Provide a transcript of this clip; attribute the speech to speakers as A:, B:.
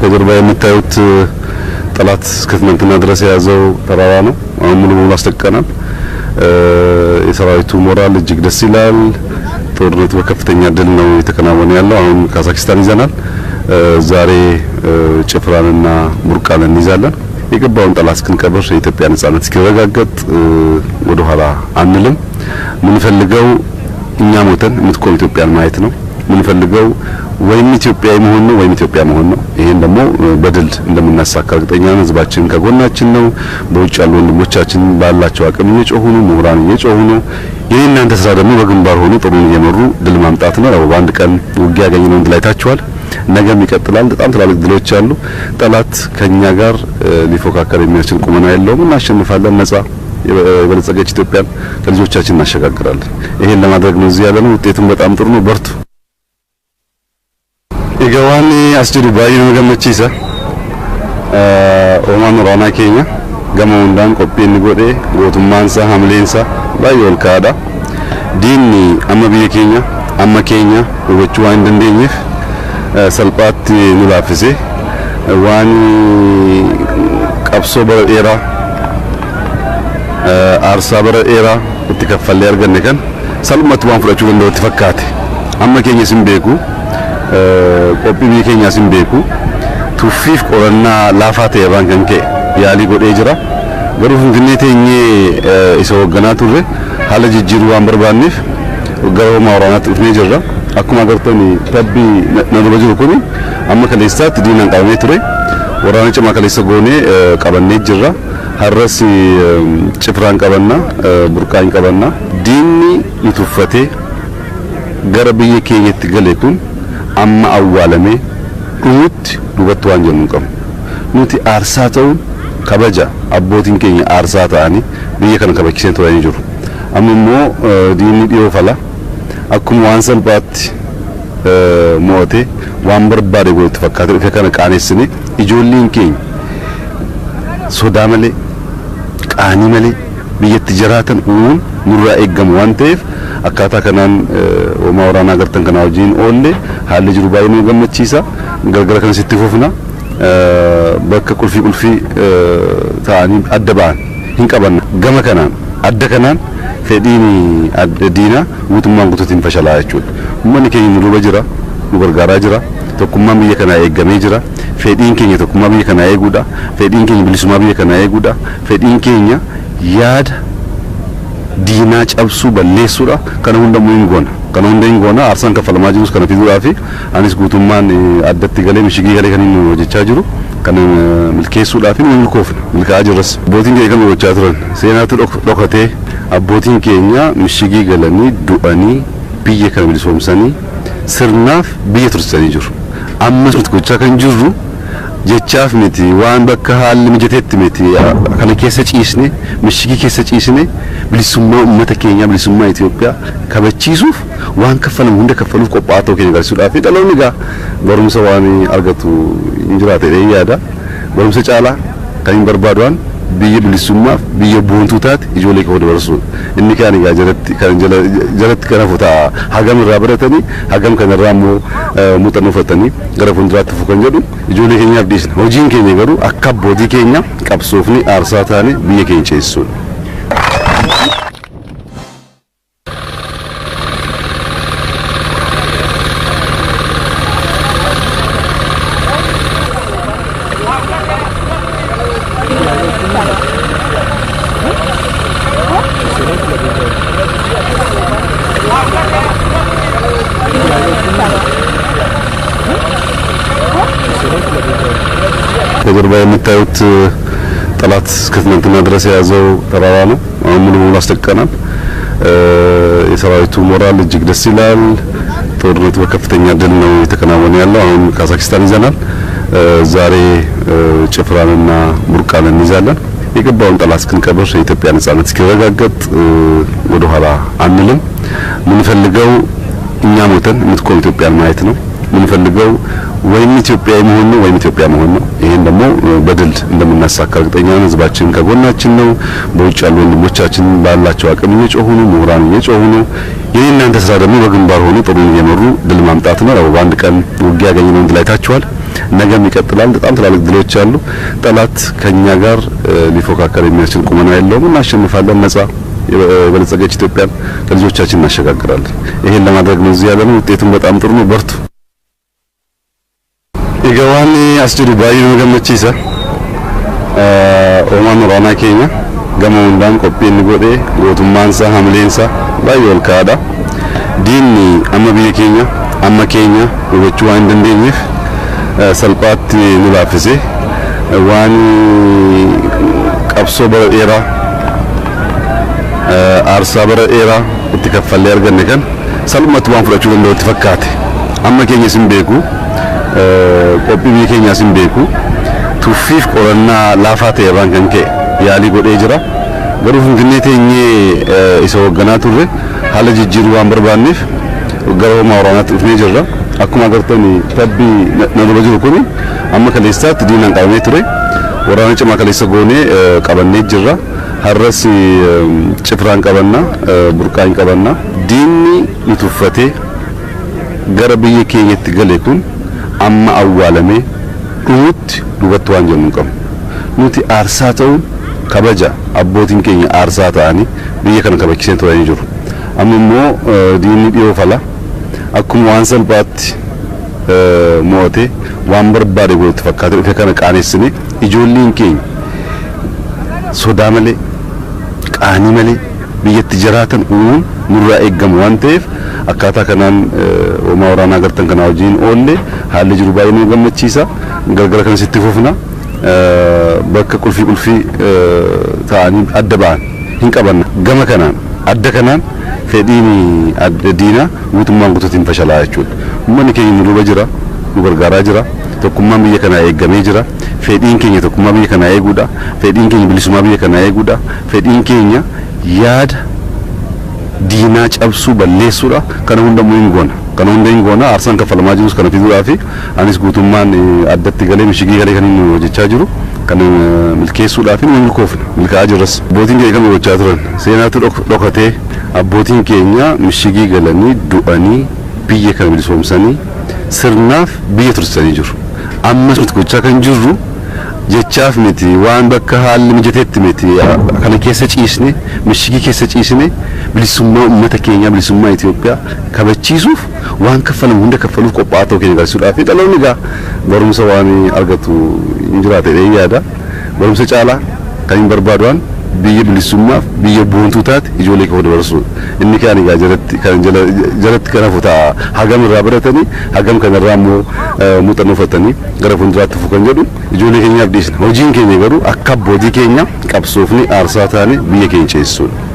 A: ከጀርባ የምታዩት ጠላት እስከትናንትና ድረስ ያዘው ተራራ ነው። አሁን ሙሉ ሙሉ አስተቀናል። የሰራዊቱ ሞራል እጅግ ደስ ይላል። ጦርነቱ በከፍተኛ ድል ነው የተከናወነ ያለው። አሁን ካዛክስታን ይዘናል። ዛሬ ጭፍራንና ቡርቃን እንይዛለን። የገባውን ጠላት እስክንቀብር የኢትዮጵያ ነጻነት እስኪረጋገጥ ወደ ኋላ አንልም። ምን ፈልገው እኛ ሞተን የምትቆም ኢትዮጵያን ማየት ነው። ምን ፈልገው ወይም ኢትዮጵያዊ መሆን ነው ወይም ኢትዮጵያ መሆን ነው። ይሄን ደግሞ በድል እንደምናሳካ እርግጠኛ ነን። ህዝባችን ከጎናችን ነው። በውጭ ያሉ ወንድሞቻችን ባላቸው አቅም እየጮሁ ነው። ምሁራን እየጮሁ ነው። የእናንተ ስራ ደግሞ በግንባር ሆኖ ጥሩን እየመሩ ድል ማምጣት ነው። ያው በአንድ ቀን ውጊያ ያገኘነው ድል አይታችኋል። ነገም ይቀጥላል። በጣም ትላልቅ ድሎች አሉ። ጠላት ከኛ ጋር ሊፎካከር የሚያስችል ቁመና የለውም። እናሸንፋለን። ነጻ የበለጸገች ኢትዮጵያን ለልጆቻችን እናሸጋግራለን። ይሄን ለማድረግ ነው እዚህ ያለነው። ውጤቱም በጣም ጥሩ ነው። በርቱ። ኢገዋኒ አስጅዱ ባይኑ ገመቺሳ ኦማን ራና ኬኛ ገመውንዳን ቆጴን ጎዴ ጎቱማንሳ ሐምሌንሳ ባይወል ካዳ ዲኒ አመብየ ኬኛ አመኬኛ ወቹ ዋን እንደኝፍ ሰልጳት ኑላፍሴ ዋኒ ቀብሶ በኤራ አርሳ በኤራ እትከፈለ ያርገነከን ሰልመት ዋን ፍራቹ እንደው ተፈካተ አመኬኛ ሲምቤኩ ቆጲ ቢኬኛ ሲምቤኩ ቱፊፍ ቆረና ላፋቴ ባንከንከ ያሊ ጎዴ ጅራ ገሩ ፍንግኔቴኝ ኢሶገና ቱሬ ሀለ ጅጅሩ አንበርባኒፍ ገሩ ማውራናት ፍኔ ጅራ አኩማ ገርተኒ ተቢ ነዱበጅሩ ኩኒ አመከለስታት ዲናን ቃውኔ ቱሬ ወራነ ጭማ ከለሰ ጎኔ ቀበኔ ጅራ ሀረስ ጭፍራን ቀበና ቡርቃን ቀበና ዲኒ ይቱፈቴ ገረብዬ ኬየት ገለኩን አማ አዋለሜ ዱት ዱበት ዋንጀኑ ቀም ኑቲ አርሳተው ከበጃ አቦቲን ኬኛ አርሳታኒ ብዬ ከነ ከበኪሰን ተወያይ ጅሩ አምሞ ዲኒ ዲዮ ፈላ አኩም ዋንሰልባት ሞቴ ዋንበርባዴ ጎት ተፈካተ ከከነ ቃኔስኒ ኢጆሊን ኬኝ ሶዳመሌ ቃኒመሌ ብየት ጀራተን ኡን ኑራ ኤገም ዋንቴፍ አካታ ከናን ወማውራና ገርተን ከናውጂን ኦሌ ሀለ ጅሩ ባይኑ ገመቺሳ ገርገረ ከነ ሲትፎፍና በከ ቁልፊ ታኒ አደባን hinqabanna gama kanaan adda kanaan fedhiini diina guutummaan guutuutiin fashalaa jechuudha. Uummanni keenya nu duuba jira, nu gargaaraa jira. Tokkummaan biyya kanaa eegamee jira. Fedhiin keenya tokkummaa biyya kanaa eeguudha. Fedhiin keenya bilisummaa biyya kanaa eeguudha. Fedhiin keenya yaada diinaa cabsuu balleessuudha. Kana hunda muhiim goona. Kana hunda hin goona. Arsaan kaffalamaa jirus kana fiduudhaa fi anis guutummaan addatti galee mishigii galee kan inni hojjechaa jiru. Kan milkeessuudhaa fi milkoofna. Milkaa'aa jirras. Abbootiin keenya kan hojjechaa turan. Seenaatu dhokatee abbootiin keenya mishigii galanii du'anii biyya kana bilisoomsanii sirnaaf biyya tursanii jiru. Ammas nuti gochaa kan jirru jechaaf miti waan bakka haalli mijateetti miti kana keessa ciisne mishigii keessa ciisne bilisummaa uummata keenya bilisummaa Itoophiyaa kabachiisuuf waan kaffalamu hunda kaffaluuf qophaa'aa ta'uu keenya agarsiisuudhaaf dhaloonni gaa barumsa waan argatu hin jiraate yaada barumsa caalaa kan hin barbaaduun biyya bilisummaaf biyya boontuu taate ijoollee koo dabarsu inni kaan gaa jalatti kana futa hagam irraa baratanii hagam kana irraa immoo muuxannoo fudhatanii gara fuulduraatti fuukan jedhu ijoollee keenyaaf dhiisna hojiin keenya garuu akka abbootii keenya qabsoofni aarsaa taane biyya keenya ceessuudha. ከጀርባ የምታዩት ጠላት እስከትናንትና ድረስ የያዘው ተራራ ነው። አሁን ሙሉ ሙሉ አስተቀናል። የሰራዊቱ ሞራል እጅግ ደስ ይላል። ጦርነቱ በከፍተኛ ድል ነው የተከናወነ ያለው። አሁን ካዛክስታን ይዘናል። ዛሬ ጭፍራንና ቡርቃን እንይዛለን። የገባውን ጠላት እስክንቀብር የኢትዮጵያ ነጻነት እስኪረጋገጥ ወደ ኋላ አንልም። ምን ፈልገው እኛ ሞተን የምትቆም ኢትዮጵያን ማየት ነው። ምን ፈልገው ወይም ኢትዮጵያዊ መሆን ነው ወይም ኢትዮጵያ መሆን ነው። ይሄን ደግሞ በድል እንደምናሳካ እርግጠኛ ነን። ህዝባችን ከጎናችን ነው። በውጭ ያሉ ወንድሞቻችን ባላቸው አቅም እየጮሁ ነው። ምሁራን እየጮሁ ነው። የእናንተ ስራ ደግሞ በግንባር ሆኖ ጥሩን እየመሩ ድል ማምጣት ነው። ያው በአንድ ቀን ውጊያ ያገኘነው ድል አይታችኋል። ነገም ይቀጥላል። በጣም ትላልቅ ድሎች አሉ። ጠላት ከኛ ጋር ሊፎካከር የሚያስችል ቁመና የለውም። እናሸንፋለን። ነጻ የበለጸገች ኢትዮጵያን ለልጆቻችን እናሸጋግራለን። ይሄን ለማድረግ ነው እዚህ ያለነው። ውጤቱም በጣም ጥሩ ነው። በርቱ። ኢገዋን አስጀዱ ባይኑ ገመቺሳ ኦማን ራና ኬኛ ገመውንዳን ቆጴን ጎዴ ጎቱማንሳ ሐምሌንሳ ባይወል ካዳ ዲኒ አመቢየ ኬኛ አማ ኬኛ ወቹ ዋን እንደኝፍ ሰልጳት ንላፍሴ ዋን ቀብሶ በኤራ አርሳ በኤራ እትከፈለ ያርገነ ከን ሰልመት ዋን ፍራቹ እንደው ተፈካተ አማ ኬኛ ሲምቤኩ ቆጲ ቢኬኛ ሲምቤኩ ቱፊፍ ቆረና ላፋተ የባን ከንከ ያሊ ጎዴ ጅራ ገሩ ፍንግኔቴኝ ኢሰው ገናቱሬ ሀለ ጅጅሩ ዋን በርባኒፍ ገሮ ማውራናት ፍኔ ጅራ አኩማ ገርተኒ ተቢ ነዶ በጅሩ ኩኒ አማ ከሌሳት ዲናን ቀበኔ ቱሬ ወራን ጭማ ከሌሰ ጎኔ ቀበኔ ጅራ ሀረስ ጭፍራን ቀበና ቡርቃን ቀበና ዲኒ ይቱፈቴ ገረብዬ ኬኘት ገሌኩን አማ አዋለሜ ኡት ዱበት ዋንጀኑ ቀም ኑቲ አርሳተው ከበጃ አቦቲን ኬኛ አርሳታኒ ብዬ ከነ ከበኪሴን ተወያይ ጅሩ አምሞ ዲኒ ዲዮ ፈላ አኩም ዋንሰል ባት ሞቴ ዋንበር ባደ ጎት ፈካተ ከከነ ቃኔስኒ ኢጆሊን ኬኝ ሶዳመሌ ቃኒመሌ ብየት ጀራተን ኡን ኑራ ኤገም ዋንቴፍ አካታ ከናን ወማውራና ገርተን ከናውጂን ኦሌ ሀል ጅሩ ባይኑ ገመቺሳ ገርገረ ከን ሲትፎፍና በከ ቁልፊ ታኒ አደባን hinqabanna gama kanaan adda kanaan fedhiini adda diina guutummaan guutuutiin fashalaa jechuudha. Uummanni keenya nu duuba jira, nu gargaaraa jira, tokkummaan biyya kanaa eegamee jira. Fedhiin keenya tokkummaa biyya kanaa eeguudha, fedhiin keenya bilisummaa biyya kanaa eeguudha, fedhiin keenya yaada diinaa cabsuu balleessuudha. Kana hundamuu hin goona. Kana hunda hin goona. Aarsaan kaffalamaa jirus kana fiduudhaafi anis guutummaan addatti galee mishigii galee kan inni hojjechaa jiru. Kan milkeessuudhaaf hin milkoofne milkaa'aa jirras. Abbootiin keenya kan hojjechaa turan seenaatu dhokatee abbootiin keenya mishigii galanii du'anii biyya kana bilisoomsanii sirnaaf biyya tursanii jiru. Ammas nuti gochaa kan jirru jechaaf miti waan bakka haalli mijateetti miti kana keessa ciisne mishigii keessa ciisne bilisummaa uummata keenya bilisummaa Itoophiyaa kabachiisuuf waan kaffalamu hunda kaffaluuf qophaa'aa ta'uu keenya agarsiisuudhaaf dhaloonni gaa barumsa waan argatu hin jiraate yaada barumsa caalaa kan hin barbaaduun biyya bilisummaaf biyya boontuu taate ijoollee koo dabarsu inni kaan egaa jalatti kana fuuta hagam irraa baratanii hagam kanarraa immoo muuxannoo fudhatanii gara fuulduraatti fuukan jedhu ijoollee keenyaaf dhiisna hojiin keenya garuu akka abbootii keenya qabsoofni aarsaa taane biyya keenya ceessuudha.